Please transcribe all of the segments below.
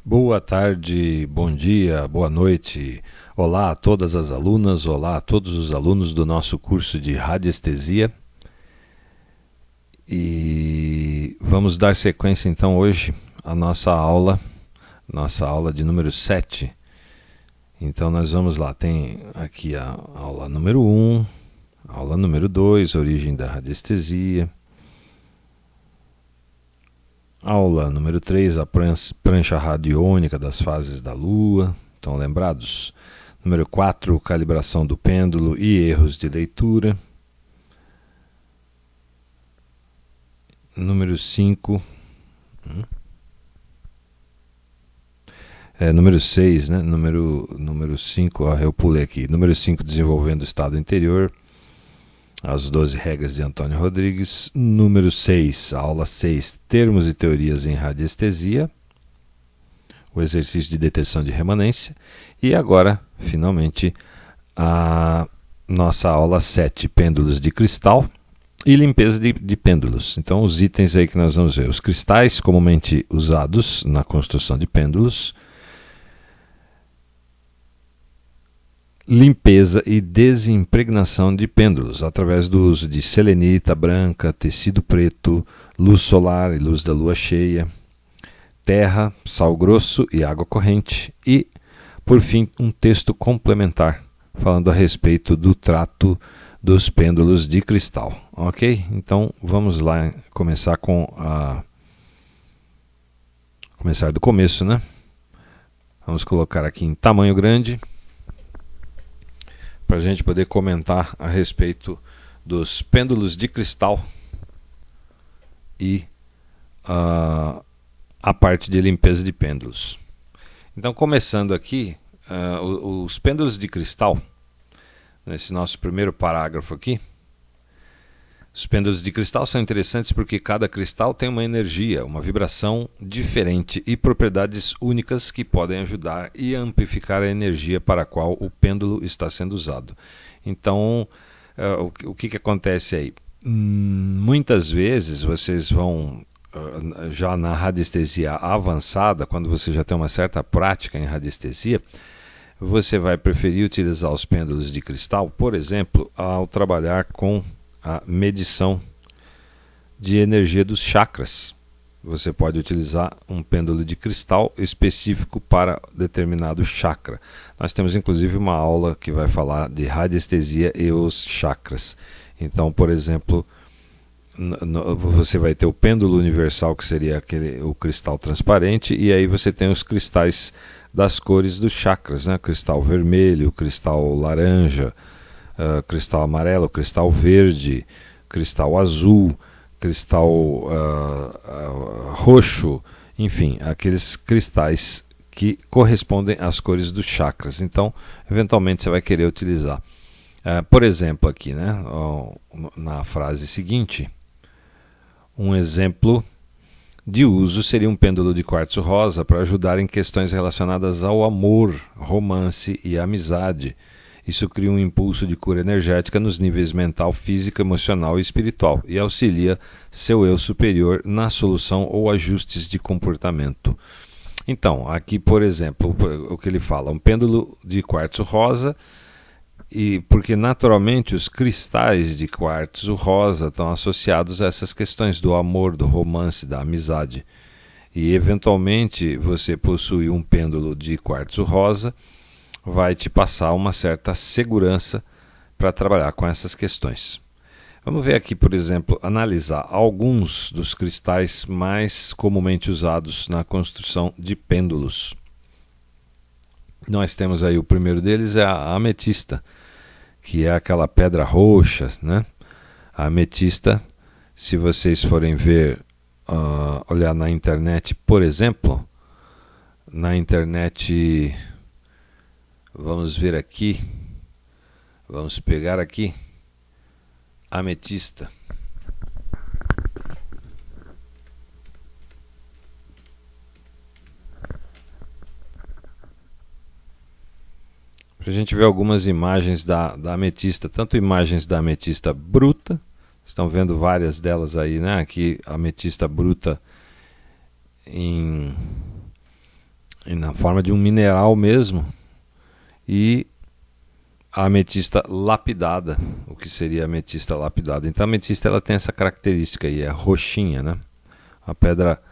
Boa tarde, bom dia, boa noite. Olá a todas as alunas, olá a todos os alunos do nosso curso de radiestesia. E vamos dar sequência então hoje à nossa aula de número 7. Então nós vamos lá, tem aqui a aula número 1, aula número 2, origem da radiestesia. Aula número 3, a prancha radiônica das fases da Lua. Estão lembrados? Número 4, calibração do pêndulo e erros de leitura. Número 5. Número 6, né? Número 5, eu pulei aqui. Número 5, desenvolvendo o estado interior. As 12 regras de Antônio Rodrigues. Número 6, aula 6, termos e teorias em radiestesia. O exercício de detecção de remanência. E agora, finalmente, a nossa aula 7, pêndulos de cristal e limpeza de pêndulos. Então, os itens aí que nós vamos ver. Os cristais comumente usados na construção de pêndulos. Limpeza e desimpregnação de pêndulos através do uso de selenita branca, tecido preto, luz solar e luz da lua cheia, terra, sal grosso e água corrente e, por fim, um texto complementar falando a respeito do trato dos pêndulos de cristal. Ok? Então vamos lá começar começar do começo, né? Vamos colocar aqui em tamanho grande para a gente poder comentar a respeito dos pêndulos de cristal e a parte de limpeza de pêndulos. Então, começando aqui, os pêndulos de cristal, nesse nosso primeiro parágrafo aqui, os pêndulos de cristal são interessantes porque cada cristal tem uma energia, uma vibração diferente e propriedades únicas que podem ajudar e amplificar a energia para a qual o pêndulo está sendo usado. Então, o que acontece aí? Muitas vezes vocês vão, já na radiestesia avançada, quando você já tem uma certa prática em radiestesia, você vai preferir utilizar os pêndulos de cristal, por exemplo, ao trabalhar com a medição de energia dos chakras. Você pode utilizar um pêndulo de cristal específico para determinado chakra. Nós temos inclusive uma aula que vai falar de radiestesia e os chakras. Então, por exemplo, você vai ter o pêndulo universal, que seria o cristal transparente, e aí você tem os cristais das cores dos chakras, né? Cristal vermelho, cristal laranja, cristal amarelo, cristal verde, cristal azul, cristal roxo, enfim, aqueles cristais que correspondem às cores dos chakras. Então, eventualmente você vai querer utilizar. Por exemplo, aqui, né, na frase seguinte, um exemplo de uso seria um pêndulo de quartzo rosa para ajudar em questões relacionadas ao amor, romance e amizade. Isso cria um impulso de cura energética nos níveis mental, físico, emocional e espiritual e auxilia seu eu superior na solução ou ajustes de comportamento. Então, aqui, por exemplo, o que ele fala, um pêndulo de quartzo rosa, e porque naturalmente os cristais de quartzo rosa estão associados a essas questões do amor, do romance, da amizade. E eventualmente você possuir um pêndulo de quartzo rosa vai te passar uma certa segurança para trabalhar com essas questões. Vamos ver aqui, por exemplo, analisar alguns dos cristais mais comumente usados na construção de pêndulos. Nós temos aí, o primeiro deles é a ametista, que é aquela pedra roxa, né? A ametista, se vocês forem ver, olhar na internet, por exemplo, na internet, vamos ver aqui, vamos pegar aqui, ametista. Para a gente ver algumas imagens da ametista, tanto imagens da ametista bruta, estão vendo várias delas aí, né? Aqui a ametista bruta em e na forma de um mineral mesmo, e a ametista lapidada. O que seria a ametista lapidada? Então a ametista ela tem essa característica aí, é roxinha, né? A pedra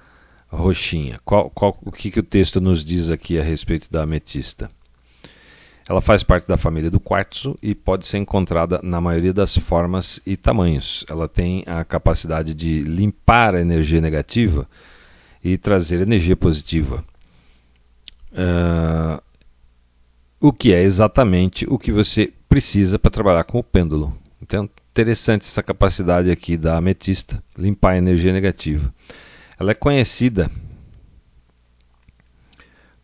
roxinha. O que o texto nos diz aqui a respeito da ametista? Ela faz parte da família do quartzo e pode ser encontrada na maioria das formas e tamanhos. Ela tem a capacidade de limpar a energia negativa e trazer energia positiva. O que é exatamente o que você precisa para trabalhar com o pêndulo. Então, interessante essa capacidade aqui da ametista, limpar a energia negativa. Ela é conhecida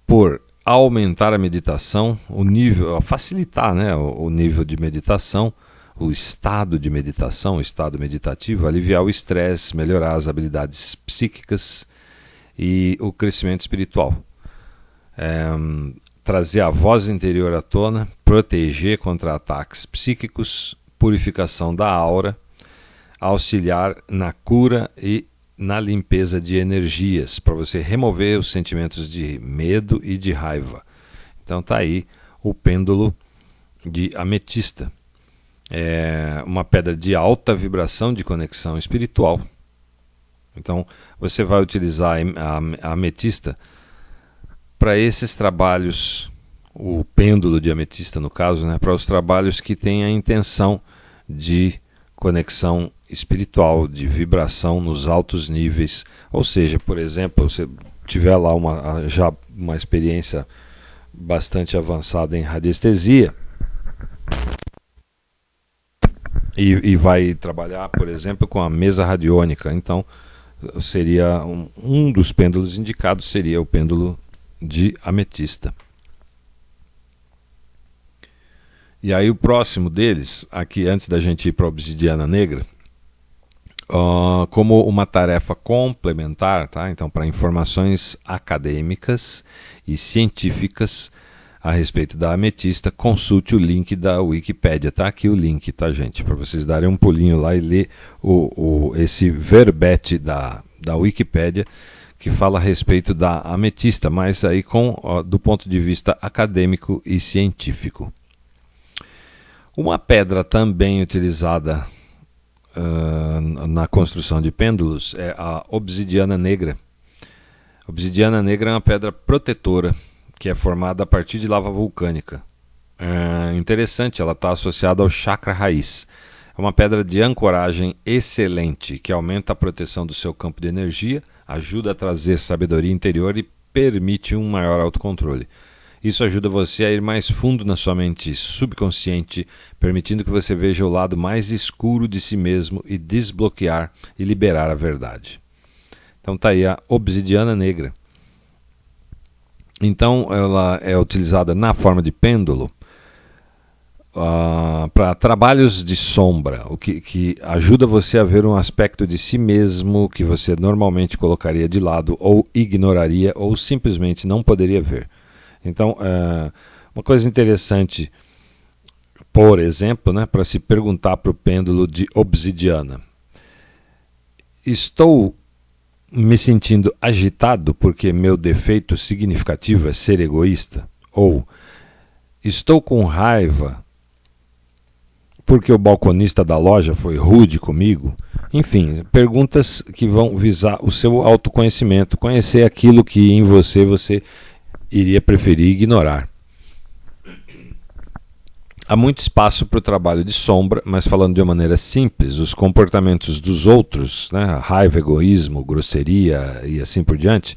por aumentar a meditação, o nível, facilitar, né, o nível de meditação, o estado de meditação, o estado meditativo, aliviar o estresse, melhorar as habilidades psíquicas e o crescimento espiritual. Trazer a voz interior à tona, proteger contra ataques psíquicos, purificação da aura, auxiliar na cura e na limpeza de energias, para você remover os sentimentos de medo e de raiva. Então tá aí o pêndulo de ametista. É uma pedra de alta vibração de conexão espiritual. Então você vai utilizar a ametista para esses trabalhos, o pêndulo de ametista no caso, né, para os trabalhos que têm a intenção de conexão espiritual, de vibração nos altos níveis. Ou seja, por exemplo, você tiver lá já uma experiência bastante avançada em radiestesia e vai trabalhar, por exemplo, com a mesa radiônica, então seria um dos pêndulos indicados seria o pêndulo de ametista. E aí o próximo deles, aqui antes da gente ir para a obsidiana negra, como uma tarefa complementar, tá? Então para informações acadêmicas e científicas a respeito da ametista, consulte o link da Wikipédia, tá aqui o link, tá gente, para vocês darem um pulinho lá e ler esse verbete da Wikipédia que fala a respeito da ametista, mas aí do ponto de vista acadêmico e científico. Uma pedra também utilizada na construção de pêndulos é a obsidiana negra. A obsidiana negra é uma pedra protetora que é formada a partir de lava vulcânica. Interessante, ela está associada ao chakra raiz. É uma pedra de ancoragem excelente que aumenta a proteção do seu campo de energia, ajuda a trazer sabedoria interior e permite um maior autocontrole. Isso ajuda você a ir mais fundo na sua mente subconsciente, permitindo que você veja o lado mais escuro de si mesmo e desbloquear e liberar a verdade. Então está aí a obsidiana negra. Então ela é utilizada na forma de pêndulo para trabalhos de sombra, o que ajuda você a ver um aspecto de si mesmo que você normalmente colocaria de lado ou ignoraria ou simplesmente não poderia ver. Então, uma coisa interessante, por exemplo, né, para se perguntar para o pêndulo de obsidiana: estou me sentindo agitado porque meu defeito significativo é ser egoísta? Ou estou com raiva porque o balconista da loja foi rude comigo? Enfim, perguntas que vão visar o seu autoconhecimento, conhecer aquilo que em você iria preferir ignorar. Há muito espaço para o trabalho de sombra, mas falando de uma maneira simples, os comportamentos dos outros, né, raiva, egoísmo, grosseria e assim por diante,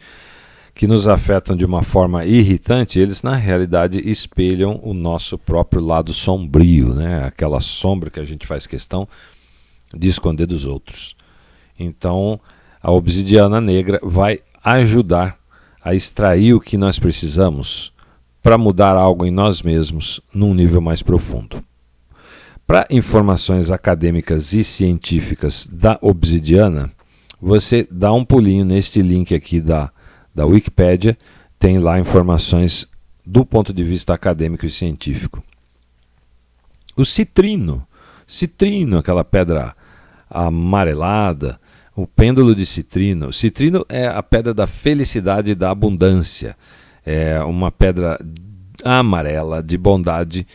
que nos afetam de uma forma irritante, eles na realidade espelham o nosso próprio lado sombrio, né, aquela sombra que a gente faz questão de esconder dos outros. Então, a obsidiana negra vai ajudar a extrair o que nós precisamos para mudar algo em nós mesmos num nível mais profundo. Para informações acadêmicas e científicas da obsidiana, você dá um pulinho neste link aqui da Wikipédia, tem lá informações do ponto de vista acadêmico e científico. O citrino, aquela pedra amarelada, o pêndulo de citrino. O citrino é a pedra da felicidade e da abundância. É uma pedra amarela de bondade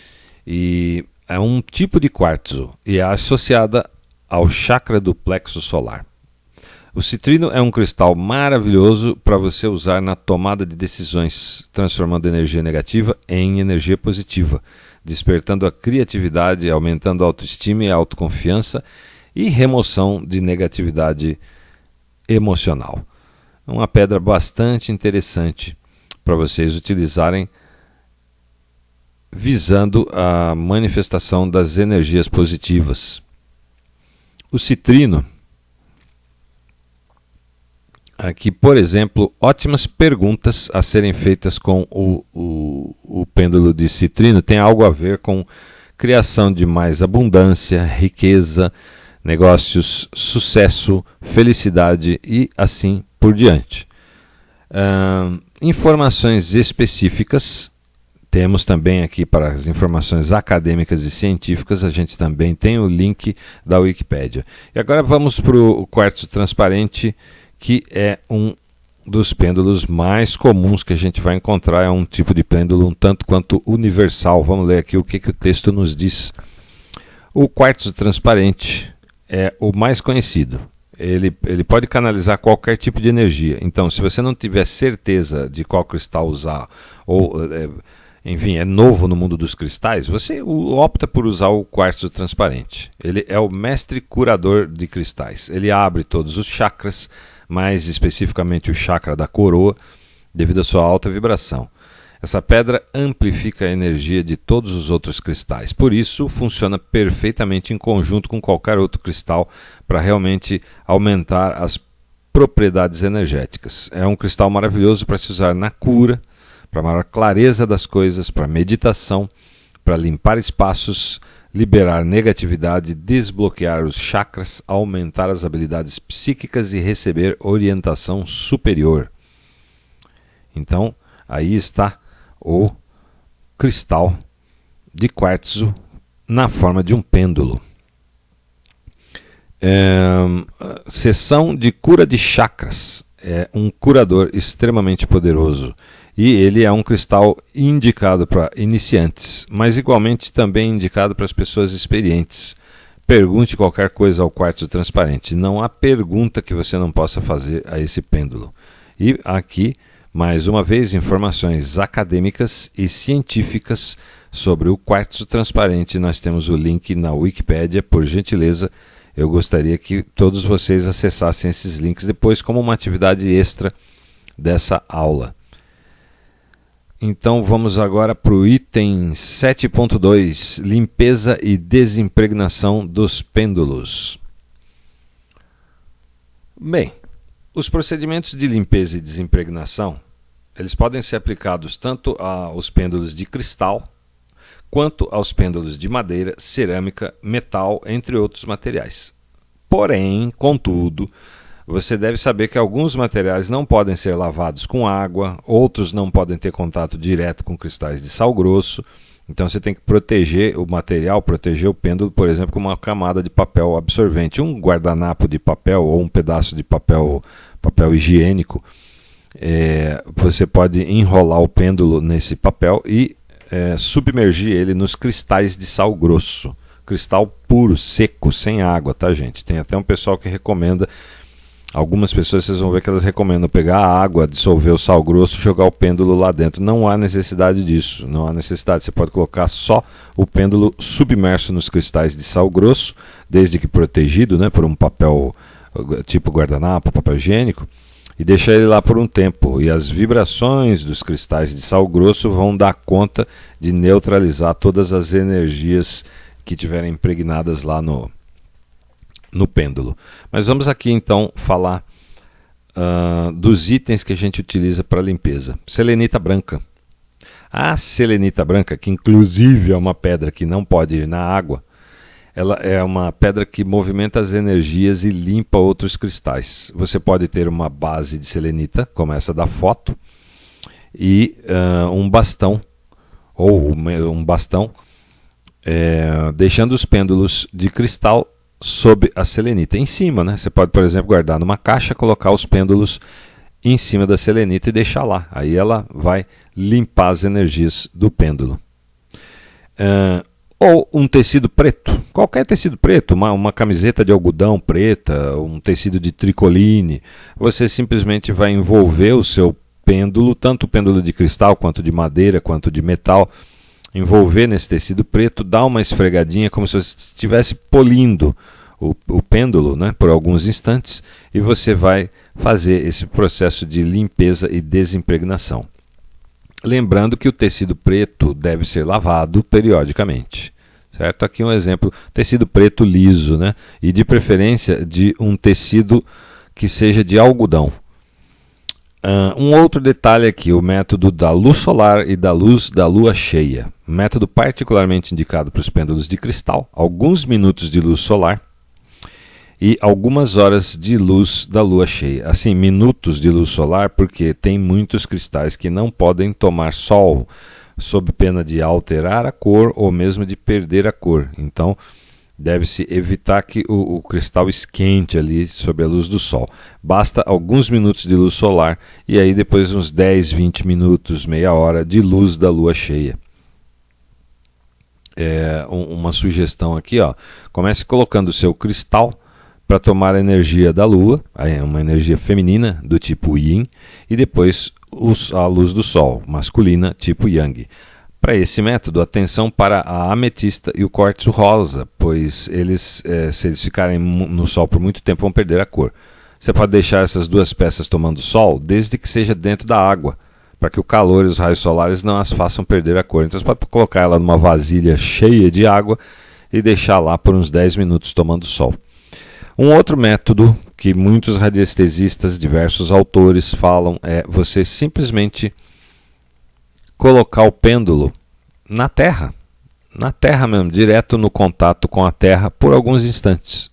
e é um tipo de quartzo e é associada ao chakra do plexo solar. O citrino é um cristal maravilhoso para você usar na tomada de decisões, transformando energia negativa em energia positiva, despertando a criatividade, aumentando a autoestima e a autoconfiança e remoção de negatividade emocional. Uma pedra bastante interessante para vocês utilizarem visando a manifestação das energias positivas. O citrino, aqui, por exemplo, ótimas perguntas a serem feitas com o pêndulo de citrino tem algo a ver com criação de mais abundância, riqueza, negócios, sucesso, felicidade e assim por diante. Informações específicas, temos também aqui para as informações acadêmicas e científicas, a gente também tem o link da Wikipédia. E agora vamos para o quartzo transparente, que é um dos pêndulos mais comuns que a gente vai encontrar, é um tipo de pêndulo um tanto quanto universal. Vamos ler aqui o que o texto nos diz. O quartzo transparente é o mais conhecido. Ele pode canalizar qualquer tipo de energia. Então, se você não tiver certeza de qual cristal usar, ou enfim, é novo no mundo dos cristais, você opta por usar o quartzo transparente. Ele é o mestre curador de cristais. Ele abre todos os chakras, mais especificamente o chakra da coroa, devido à sua alta vibração. Essa pedra amplifica a energia de todos os outros cristais. Por isso, funciona perfeitamente em conjunto com qualquer outro cristal para realmente aumentar as propriedades energéticas. É um cristal maravilhoso para se usar na cura, para maior clareza das coisas, para meditação, para limpar espaços, liberar negatividade, desbloquear os chakras, aumentar as habilidades psíquicas e receber orientação superior. Então, aí está o cristal de quartzo na forma de um pêndulo. Sessão de cura de chakras. É um curador extremamente poderoso. E ele é um cristal indicado para iniciantes, mas igualmente também indicado para as pessoas experientes. Pergunte qualquer coisa ao quartzo transparente. Não há pergunta que você não possa fazer a esse pêndulo. E aqui, mais uma vez, informações acadêmicas e científicas sobre o quartzo transparente. Nós temos o link na Wikipédia, por gentileza. Eu gostaria que todos vocês acessassem esses links depois como uma atividade extra dessa aula. Então vamos agora para o item 7.2, limpeza e desimpregnação dos pêndulos. Bem, os procedimentos de limpeza e desimpregnação, eles podem ser aplicados tanto aos pêndulos de cristal, quanto aos pêndulos de madeira, cerâmica, metal, entre outros materiais. Porém, contudo, você deve saber que alguns materiais não podem ser lavados com água, outros não podem ter contato direto com cristais de sal grosso. Então você tem que proteger o material, proteger o pêndulo, por exemplo, com uma camada de papel absorvente. Um guardanapo de papel ou um pedaço de papel higiênico. Você pode enrolar o pêndulo nesse papel e submergir ele nos cristais de sal grosso. Cristal puro, seco, sem água, tá, gente? Tem até um pessoal que recomenda. Algumas pessoas, vocês vão ver que elas recomendam pegar a água, dissolver o sal grosso e jogar o pêndulo lá dentro. Não há necessidade disso, não há necessidade. Você pode colocar só o pêndulo submerso nos cristais de sal grosso, desde que protegido, né, por um papel tipo guardanapo, papel higiênico, e deixar ele lá por um tempo. E as vibrações dos cristais de sal grosso vão dar conta de neutralizar todas as energias que tiverem impregnadas lá no pêndulo. Mas vamos aqui então falar dos itens que a gente utiliza para limpeza. Selenita branca. A selenita branca, que inclusive é uma pedra que não pode ir na água, ela é uma pedra que movimenta as energias e limpa outros cristais. Você pode ter uma base de selenita, como essa da foto, e um bastão, ou um bastão, deixando os pêndulos de cristal sob a selenita em cima, né? Você pode, por exemplo, guardar numa caixa, colocar os pêndulos em cima da selenita e deixar lá. Aí ela vai limpar as energias do pêndulo. Ou um tecido preto, qualquer tecido preto, uma camiseta de algodão preta, um tecido de tricoline. Você simplesmente vai envolver o seu pêndulo, tanto o pêndulo de cristal, quanto de madeira, quanto de metal, envolver nesse tecido preto, dar uma esfregadinha como se você estivesse polindo o pêndulo, né, por alguns instantes, e você vai fazer esse processo de limpeza e desimpregnação. Lembrando que o tecido preto deve ser lavado periodicamente. Certo? Aqui um exemplo, tecido preto liso, né? E de preferência de um tecido que seja de algodão. Um outro detalhe aqui, o método da luz solar e da luz da lua cheia. Método particularmente indicado para os pêndulos de cristal, alguns minutos de luz solar e algumas horas de luz da lua cheia. Assim, minutos de luz solar, porque tem muitos cristais que não podem tomar sol, sob pena de alterar a cor ou mesmo de perder a cor. Então, deve-se evitar que o cristal esquente ali sob a luz do sol. Basta alguns minutos de luz solar e aí depois uns 10, 20 minutos, meia hora de luz da lua cheia. Uma sugestão aqui, ó. Comece colocando o seu cristal para tomar a energia da lua, uma energia feminina do tipo yin, e depois a luz do sol, masculina, tipo yang. Para esse método, atenção para a ametista e o quartzo rosa, pois eles, se eles ficarem no sol por muito tempo, vão perder a cor. Você pode deixar essas duas peças tomando sol, desde que seja dentro da água, para que o calor e os raios solares não as façam perder a cor. Então você pode colocar ela numa vasilha cheia de água e deixar lá por uns 10 minutos tomando sol. Um outro método que muitos radiestesistas, diversos autores falam, é você simplesmente colocar o pêndulo na terra mesmo, direto no contato com a terra por alguns instantes.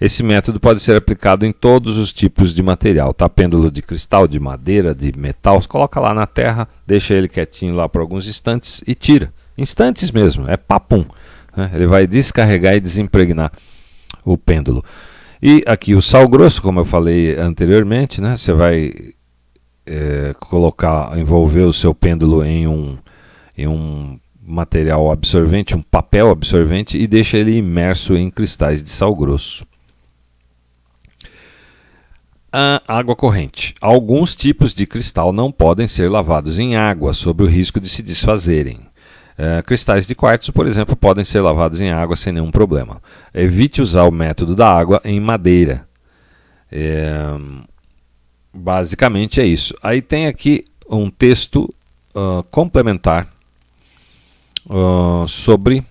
Esse método pode ser aplicado em todos os tipos de material, tá? Pêndulo de cristal, de madeira, de metal, você coloca lá na terra, deixa ele quietinho lá por alguns instantes e tira. Instantes mesmo, é papum, né? Ele vai descarregar e desimpregnar o pêndulo. E aqui o sal grosso, como eu falei anteriormente, né? Você vai envolver o seu pêndulo em um material absorvente, um papel absorvente, e deixa ele imerso em cristais de sal grosso. A água corrente. Alguns tipos de cristal não podem ser lavados em água, sob o risco de se desfazerem. Cristais de quartzo, por exemplo, podem ser lavados em água sem nenhum problema. Evite usar o método da água em madeira. Basicamente é isso. Aí tem aqui um texto complementar sobre,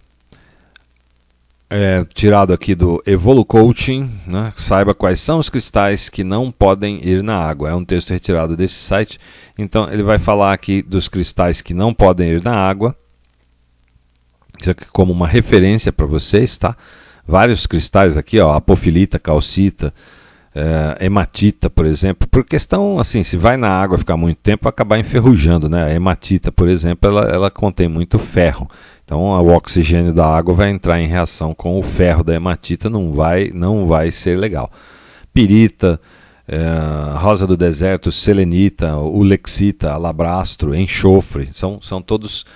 tirado aqui do Evolu Coaching, né? Saiba quais são os cristais que não podem ir na água. É um texto retirado desse site. Então ele vai falar aqui dos cristais que não podem ir na água. Isso aqui como uma referência para vocês, tá? Vários cristais aqui, ó, apofilita, calcita, hematita, por exemplo. Por questão, assim, se vai na água ficar muito tempo, vai acabar enferrujando, né? A hematita, por exemplo, ela contém muito ferro. Então, o oxigênio da água vai entrar em reação com o ferro da hematita, não vai ser legal. Pirita, rosa do deserto, selenita, ulexita, alabrastro, enxofre, são todos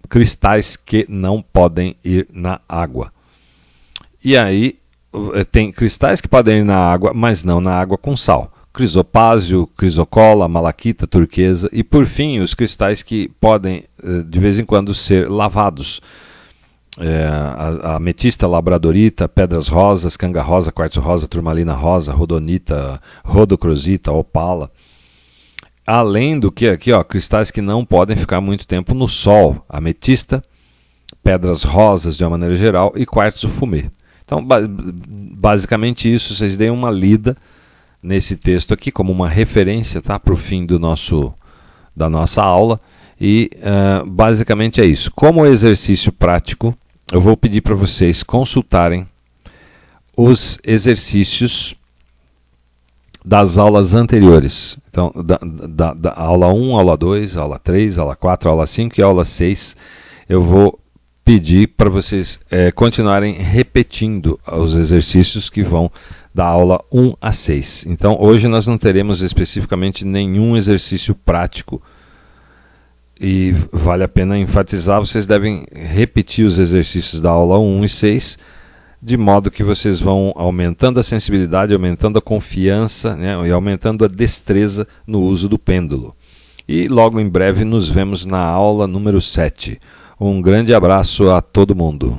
cristais que não podem ir na água. E aí tem cristais que podem ir na água, mas não na água com sal. Crisopásio, crisocola, malaquita, turquesa e, por fim, os cristais que podem, de vez em quando, ser lavados. A ametista, labradorita, pedras rosas, canga rosa, quartzo rosa, turmalina rosa, rodonita, rodocrosita, opala. Além do que aqui, ó, cristais que não podem ficar muito tempo no sol, ametista, pedras rosas de uma maneira geral e quartzo fumê. Então, basicamente isso, vocês deem uma lida nesse texto aqui como uma referência, tá, para o fim da nossa aula. E basicamente é isso. Como exercício prático, eu vou pedir para vocês consultarem os exercícios das aulas anteriores. Então, da aula 1, aula 2, aula 3, aula 4, aula 5 e aula 6, eu vou pedir para vocês continuarem repetindo os exercícios que vão da aula 1 a 6. Então hoje nós não teremos especificamente nenhum exercício prático e vale a pena enfatizar, vocês devem repetir os exercícios da aula 1 e 6, de modo que vocês vão aumentando a sensibilidade, aumentando a confiança, né, e aumentando a destreza no uso do pêndulo. E logo em breve nos vemos na aula número 7. Um grande abraço a todo mundo.